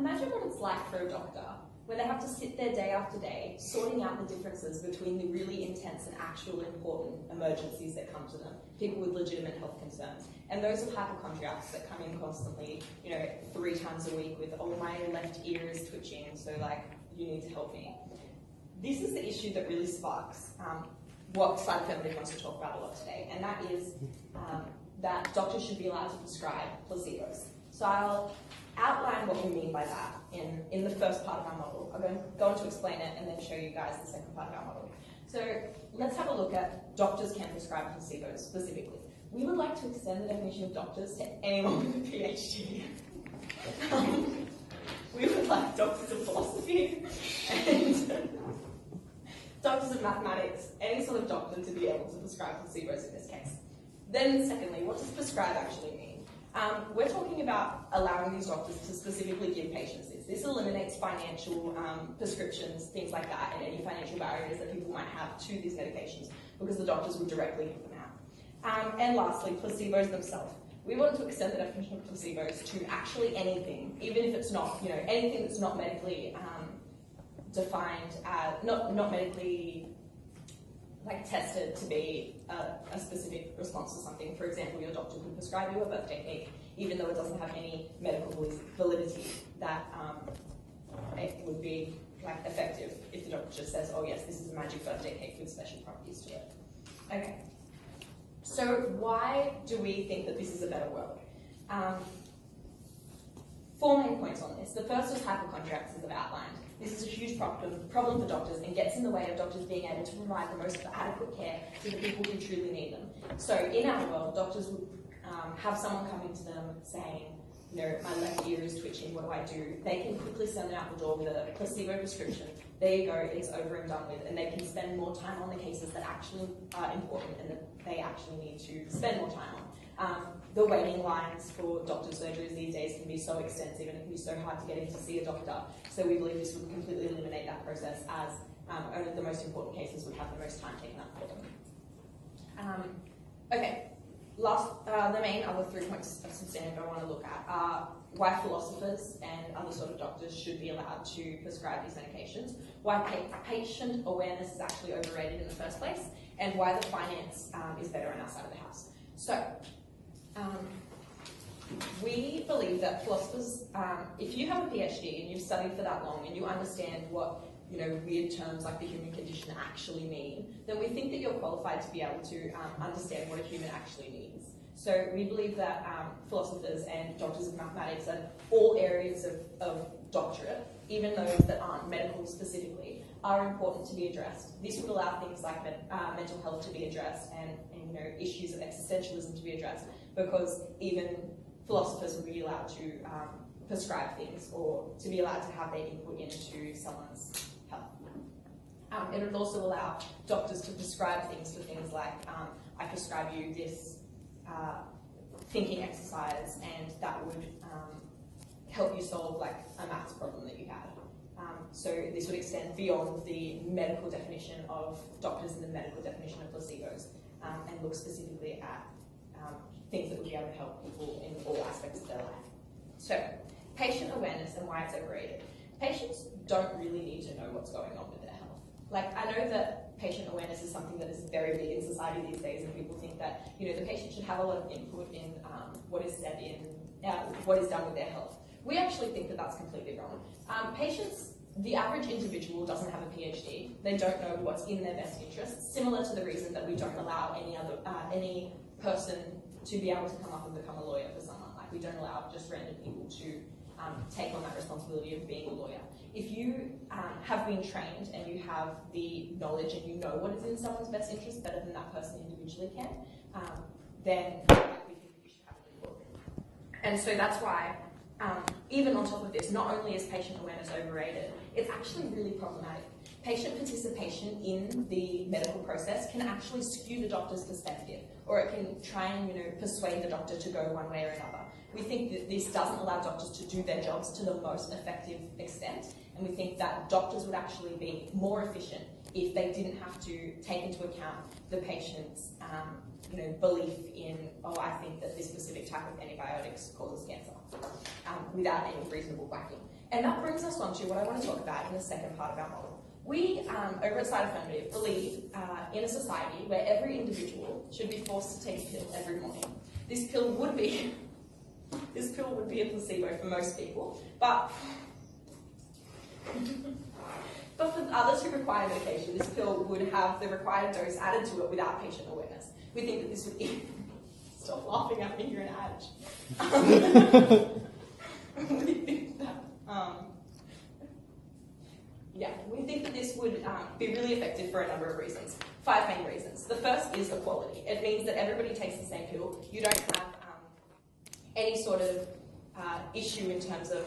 Imagine what it's like for a doctor when they have to sit there day after day sorting out the differences between the really intense and actual important emergencies that come to them, people with legitimate health concerns, and those of hypochondriacs that come in constantly, 3 times a week with, oh, my left ear is twitching, so like, you need to help me. This is the issue that really sparks what Psychotherapy wants to talk about a lot today, and that is that doctors should be allowed to prescribe placebos. So I'll outline what we mean by that in the first part of our model. I'm going to go on to explain it and then show you guys the second part of our model. So let's have a look at doctors can prescribe placebos specifically. We would like to extend the definition of doctors to anyone with a PhD. We would like doctors of philosophy and doctors of mathematics, any sort of doctor to be able to prescribe placebos in this case. Then secondly, what does prescribe actually mean? We're talking about allowing these doctors to specifically give patients this. This eliminates financial prescriptions, things like that, and any financial barriers that people might have to these medications because the doctors would directly give them out. And lastly, placebos themselves. We want to extend the definition of placebos to actually anything, even if it's not, anything that's not medically defined, not medically tested to be a specific response to something. For example, your doctor could prescribe you a birthday cake, even though it doesn't have any medical validity, that it would be effective if the doctor just says, oh yes, this is a magic birthday cake with special properties to it. Okay, so why do we think that this is a better world? 4 main points on this. The first is hypochondriacs, as I've outlined. This is a huge problem for doctors and gets in the way of doctors being able to provide the most adequate care to the people who truly need them. So in our world, doctors would have someone coming to them saying, my left ear is twitching, what do I do? They can quickly send them out the door with a placebo prescription. There you go, it's over and done with, and they can spend more time on the cases that actually are important and that they actually need to spend more time on. The waiting lines for doctor surgeries these days can be so extensive and it can be so hard to get in to see a doctor. So we believe this would completely eliminate that process as only the most important cases would have the most time taken up for them. Okay, the main other 3 points of substantive I want to look at are why philosophers and other sort of doctors should be allowed to prescribe these medications, why patient awareness is actually overrated in the first place, and why the finance is better on our side of the house. So, we believe that philosophers, if you have a PhD and you've studied for that long and you understand what weird terms like the human condition actually mean, then we think that you're qualified to be able to understand what a human actually means. So we believe that philosophers and doctors of mathematics and all areas of doctorate, even those that aren't medical specifically, are important to be addressed. This would allow things like mental health to be addressed and issues of existentialism to be addressed, because even philosophers would be allowed to prescribe things or to be allowed to have their input into someone's health. It would also allow doctors to prescribe things for things like, I prescribe you this thinking exercise and that would help you solve a maths problem that you had. So this would extend beyond the medical definition of doctors and the medical definition of placebos and look specifically at things that would be able to help people in all aspects of their life. So, patient awareness and why it's overrated. Patients don't really need to know what's going on with their health. I know that patient awareness is something that is very big in society these days, and people think that the patient should have a lot of input in what is said in what is done with their health. We actually think that that's completely wrong. Patients, the average individual doesn't have a PhD. They don't know what's in their best interests, similar to the reason that we don't allow any person to be able to come up and become a lawyer for someone. We don't allow just random people to take on that responsibility of being a lawyer. If you have been trained and you have the knowledge and you know what is in someone's best interest better than that person individually can, then we think you should have an input. And so that's why, even on top of this, not only is patient awareness overrated, it's actually really problematic. Patient participation in the medical process can actually skew the doctor's perspective, or it can try and persuade the doctor to go one way or another. We think that this doesn't allow doctors to do their jobs to the most effective extent, and we think that doctors would actually be more efficient if they didn't have to take into account the patient's belief in, oh, I think that this specific type of antibiotics causes cancer, without any reasonable backing. And that brings us on to what I want to talk about in the second part of our model. We, over at Side Affirmative, believe in a society where every individual should be forced to take a pill every morning. This pill would be a placebo for most people, but for others who require medication, this pill would have the required dose added to it without patient awareness. We think that this would be... Stop laughing at me, you're an adage. We think that this would be really effective for a number of reasons. 5 main reasons. The first is equality. It means that everybody takes the same pill. You don't have any sort of issue in terms of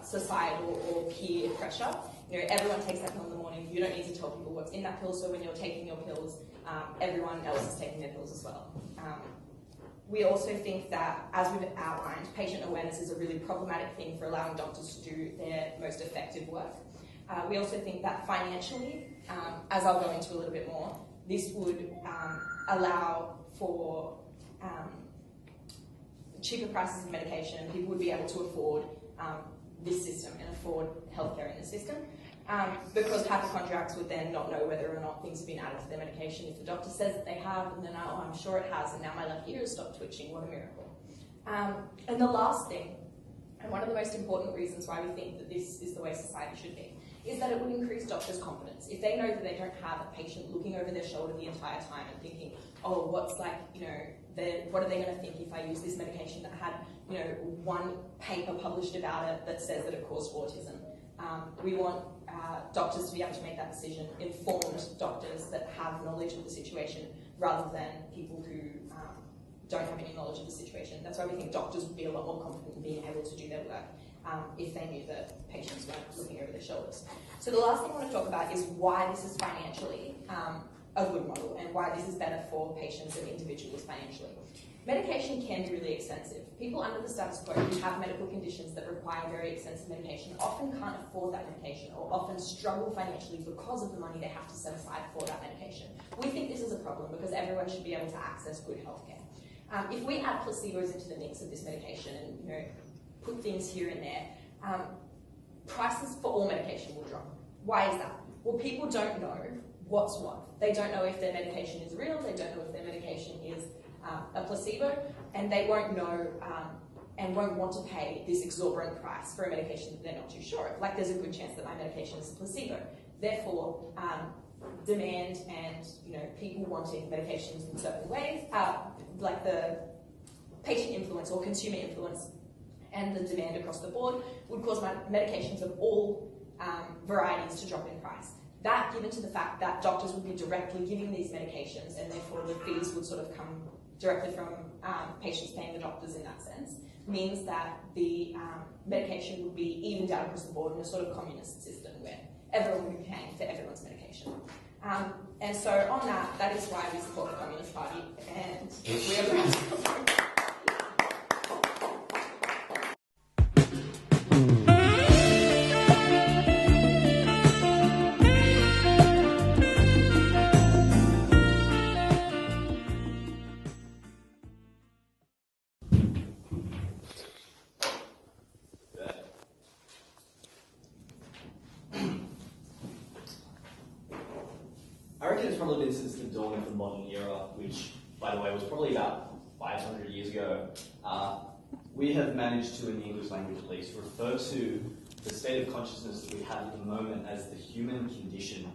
societal or peer pressure. Everyone takes that pill in the morning. You don't need to tell people what's in that pill, so when you're taking your pills, everyone else is taking their pills as well. We also think that, as we've outlined, patient awareness is a really problematic thing for allowing doctors to do their most effective work. We also think that financially, as I'll go into a little bit more, this would allow for cheaper prices of medication. People would be able to afford this system and afford healthcare in the system, because hypochondriacs would then not know whether or not things have been added to their medication. If the doctor says that they have, and then, oh, I'm sure it has, and now my left ear has stopped twitching, what a miracle. And the last thing, and one of the most important reasons why we think that this is the way society should be, is that it would increase doctors' confidence. If they know that they don't have a patient looking over their shoulder the entire time and thinking, oh, what's what are they going to think if I use this medication that had, one paper published about it that says that it caused autism. We want doctors to be able to make that decision, informed doctors that have knowledge of the situation, rather than people who don't have any knowledge of the situation. That's why we think doctors would be a lot more confident in being able to do their work if they knew that patients weren't looking over their shoulders. So the last thing I want to talk about is why this is financially a good model, and why this is better for patients and individuals financially. Medication can be really expensive. People under the status quo who have medical conditions that require very expensive medication often can't afford that medication, or often struggle financially because of the money they have to set aside for that medication. We think this is a problem because everyone should be able to access good healthcare. If we add placebos into the mix of this medication and put things here and there, prices for all medication will drop. Why is that? Well, people don't know what's what. They don't know if their medication is real, they don't know if their medication is a placebo, and they won't know and won't want to pay this exorbitant price for a medication that they're not too sure of. Like, there's a good chance that my medication is a placebo. Therefore, demand and people wanting medications in certain ways, like the patient influence or consumer influence and the demand across the board, would cause medications of all varieties to drop in price. That, given to the fact that doctors would be directly giving these medications, and therefore the fees would sort of come directly from patients paying the doctors in that sense, means that the medication would be evened out across the board in a sort of communist system where everyone would be paying for everyone's medication. And so on that is why we support the Communist Party, and we are proud to support. I reckon it's probably been since the dawn of the modern era, which, by the way, was probably about 500 years ago, we have managed to, in the English language at least, refer to the state of consciousness that we have at the moment as the human condition.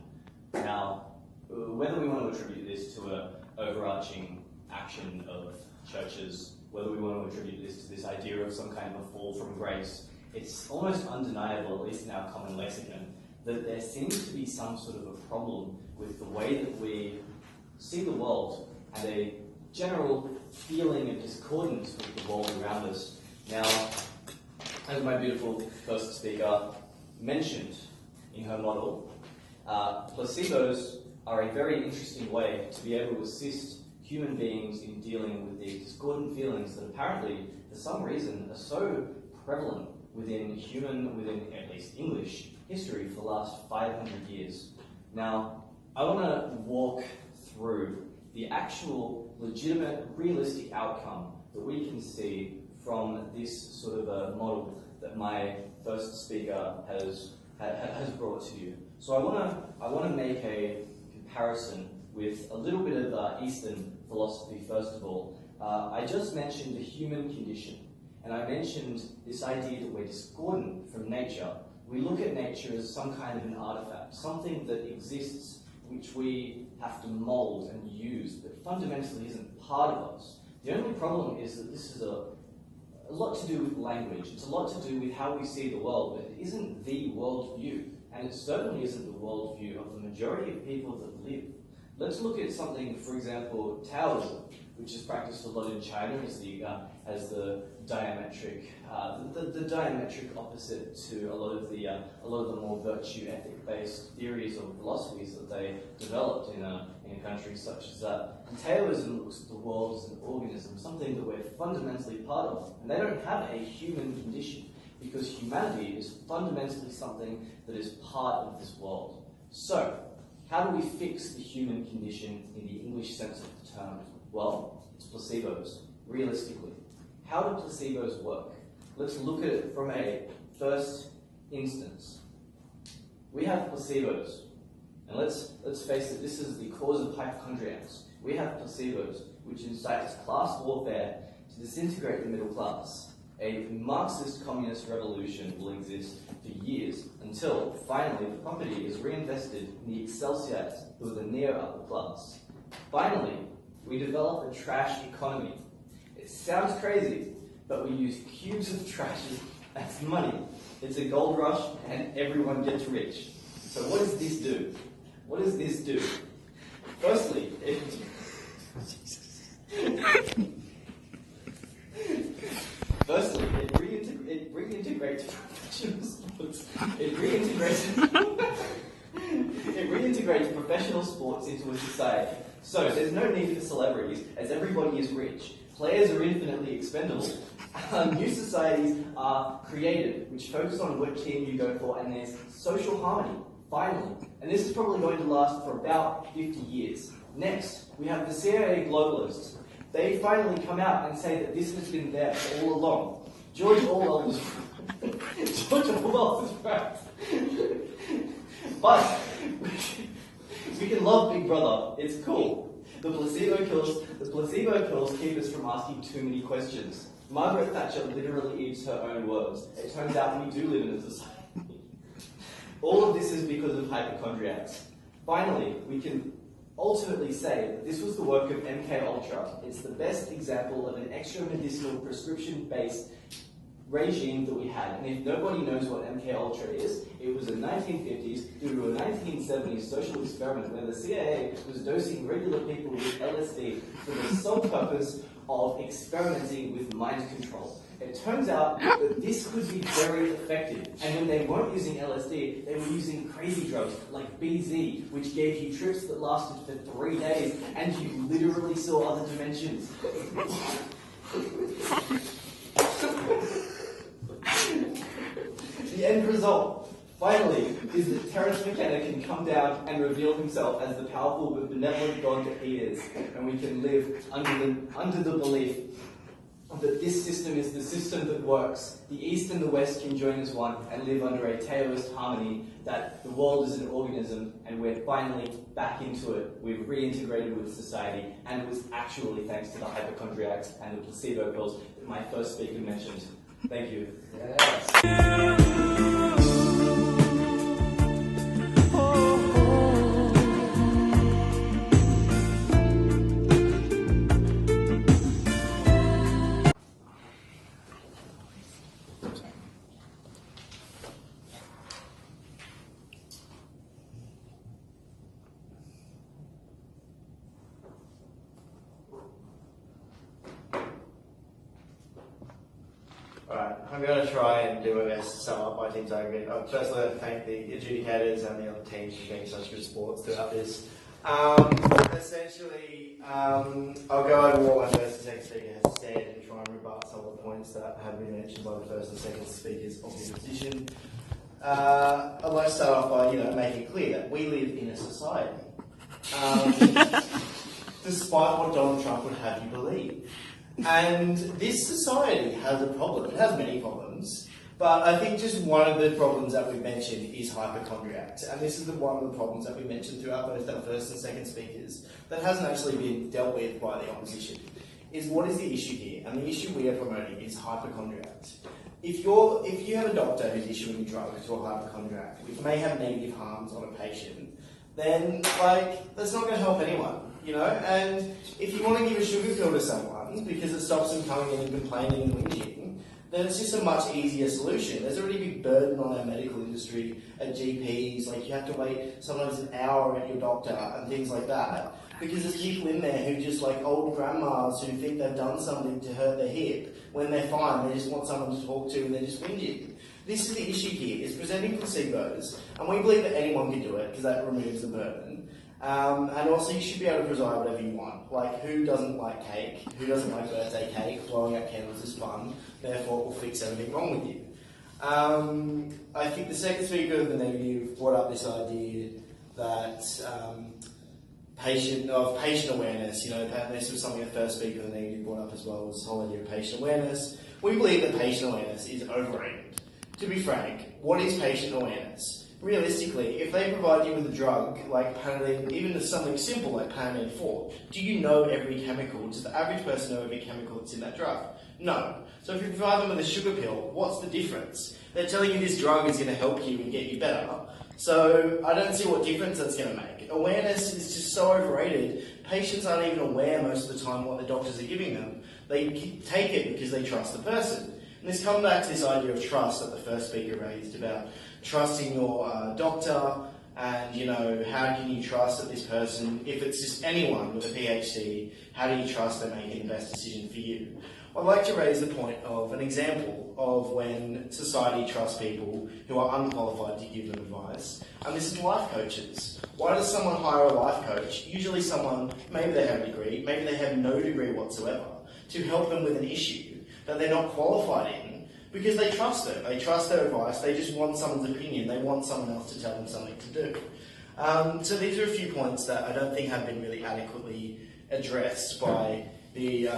Now, whether we want to attribute this to an overarching action of churches, whether we want to attribute this to this idea of some kind of a fall from grace, it's almost undeniable, at least in our common lexicon, that there seems to be some sort of a problem with the way that we see the world and a general feeling of discordance with the world around us. Now, as my beautiful first speaker mentioned in her model, placebos are a very interesting way to be able to assist human beings in dealing with these discordant feelings that apparently, for some reason, are so prevalent within at least English, history for the last 500 years. Now, I want to walk through the actual legitimate, realistic outcome that we can see from this sort of a model that my first speaker has brought to you. So I want to make a comparison with a little bit of Eastern philosophy first of all. I just mentioned the human condition, and I mentioned this idea that we're discordant from nature. We look at nature as some kind of an artifact, something that exists which we have to mold and use, but fundamentally isn't part of us. The only problem is that this is a lot to do with language. It's a lot to do with how we see the world, but it isn't the worldview, and it certainly isn't the worldview of the majority of people that live. Let's look at something, for example, Taoism, which is practiced a lot in China as the diametric opposite to a lot of the more virtue ethic-based theories or philosophies that they developed in countries such as that. And Taoism looks at the world as an organism, something that we're fundamentally part of, and they don't have a human condition because humanity is fundamentally something that is part of this world. So, how do we fix the human condition in the English sense of the term? Well, it's placebos, realistically. How do placebos work? Let's look at it from a first instance. We have placebos, and let's face it, this is the cause of hypochondriacs. We have placebos, which incites class warfare to disintegrate the middle class. A Marxist communist revolution will exist for years until, finally, the property is reinvested in the Excelsiors, who are the neo-upper class. Finally, we develop a trash economy. It sounds crazy, but we use cubes of trash as money. It's a gold rush, and everyone gets rich. So what does this do? What does this do? Firstly, it reintegrates professional sports. It reintegrates professional sports into a society. So there's no need for celebrities, as everybody is rich. Players are infinitely expendable. New societies are created, which focus on what team you go for, and there's social harmony, finally. And this is probably going to last for about 50 years. Next, we have the CIA globalists. They finally come out and say that this has been there all along. George Orwell was right. But we can love Big Brother. It's cool. The placebo kills keep us from asking too many questions. Margaret Thatcher literally eats her own words. It turns out we do live in a society. All of this is because of hypochondriacs. Finally, we can ultimately say that this was the work of MKUltra. It's the best example of an extra-medicinal prescription-based regime that we had. And if nobody knows what MKUltra is, it was in the 1950s due to a 1970s social experiment where the CIA was dosing regular people with LSD for the sole purpose of experimenting with mind control. It turns out that this could be very effective, and when they weren't using LSD, they were using crazy drugs like BZ, which gave you trips that lasted for 3 days, and you literally saw other dimensions. The end result, finally, is that Terence McKenna can come down and reveal himself as the powerful but benevolent God that he is, and we can live under the belief that this system is the system that works. The East and the West can join as one and live under a Taoist harmony, that the world is an organism and we're finally back into it. We've reintegrated with society, and it was actually thanks to the hypochondriacs and the placebo pills that my first speaker mentioned. Thank you. Yes. Alright, I'm going to try and do my best to sum up my team's argument. I'd first like to thank the adjudicators and the other teams for being such good sports throughout this. Essentially, I'll go over what my first and second speaker has said and try and rebut some of the points that have been mentioned by the first and second speakers of the opposition. I'd like to start off by making it clear that we live in a society. despite what Donald Trump would have you believe. And this society has a problem. It has many problems, but I think just one of the problems that we mentioned is hypochondriacs. And this is one of the problems that we mentioned throughout both our first and second speakers that hasn't actually been dealt with by the opposition. Is what is the issue here? And the issue we are promoting is hypochondriacs. If you have a doctor who's issuing a drug to a hypochondriac, which may have negative harms on a patient, then that's not going to help anyone, you know. And if you want to give a sugar pill to someone because it stops them coming in and complaining and whinging, then it's just a much easier solution. There's already a big burden on our medical industry at GPs, like you have to wait sometimes an hour at your doctor and things like that. Because there's people in there who just like old grandmas who think they've done something to hurt their hip. When they're fine, they just want someone to talk to and they're just whinging. This is the issue here, is presenting placebos, and we believe that anyone can do it because that removes the burden. And also you should be able to prescribe whatever you want. Like, who doesn't like cake? Who doesn't like birthday cake? Blowing out candles is fun, therefore it will fix everything wrong with you. I think the second speaker of the negative brought up this idea that patient awareness, you know, this was something the first speaker of the negative brought up as well, was the whole idea of patient awareness. We believe that patient awareness is overrated. To be frank, what is patient awareness? Realistically, if they provide you with a drug like Panadine, even something simple like Panadine 4, do you know every chemical? Does the average person know every chemical that's in that drug? No. So if you provide them with a sugar pill, what's the difference? They're telling you this drug is going to help you and get you better. So I don't see what difference that's going to make. Awareness is just so overrated. Patients aren't even aware most of the time what the doctors are giving them. They take it because they trust the person. And this comes back to this idea of trust that the first speaker raised about trusting your doctor and, you know, how can you trust that this person, if it's just anyone with a PhD, how do you trust they're making the best decision for you? I'd like to raise the point of an example of when society trusts people who are unqualified to give them advice, and this is life coaches. Why does someone hire a life coach? Usually someone, maybe they have a degree, maybe they have no degree whatsoever, to help them with an issue that they're not qualified in, because they trust them, they trust their advice, they just want someone's opinion, they want someone else to tell them something to do. So these are a few points that I don't think have been really adequately addressed by the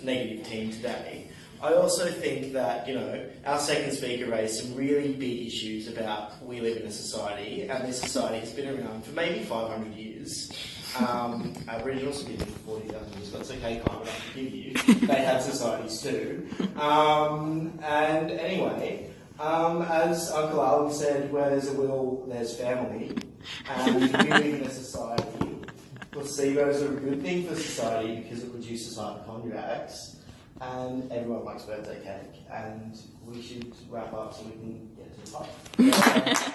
negative team today. I also think that, you know, our second speaker raised some really big issues about we live in a society, and this society has been around for maybe 500 years. Aboriginals have been here for 40,000 years, but it's okay, kind of, I forgive you. They have societies too. And anyway, as Uncle Alan said, where there's a will, there's family. And we live in a society. Placebos are a good thing for society because it reduces hypochondriacs, and everyone likes birthday cake. And we should wrap up so we can get to the fight.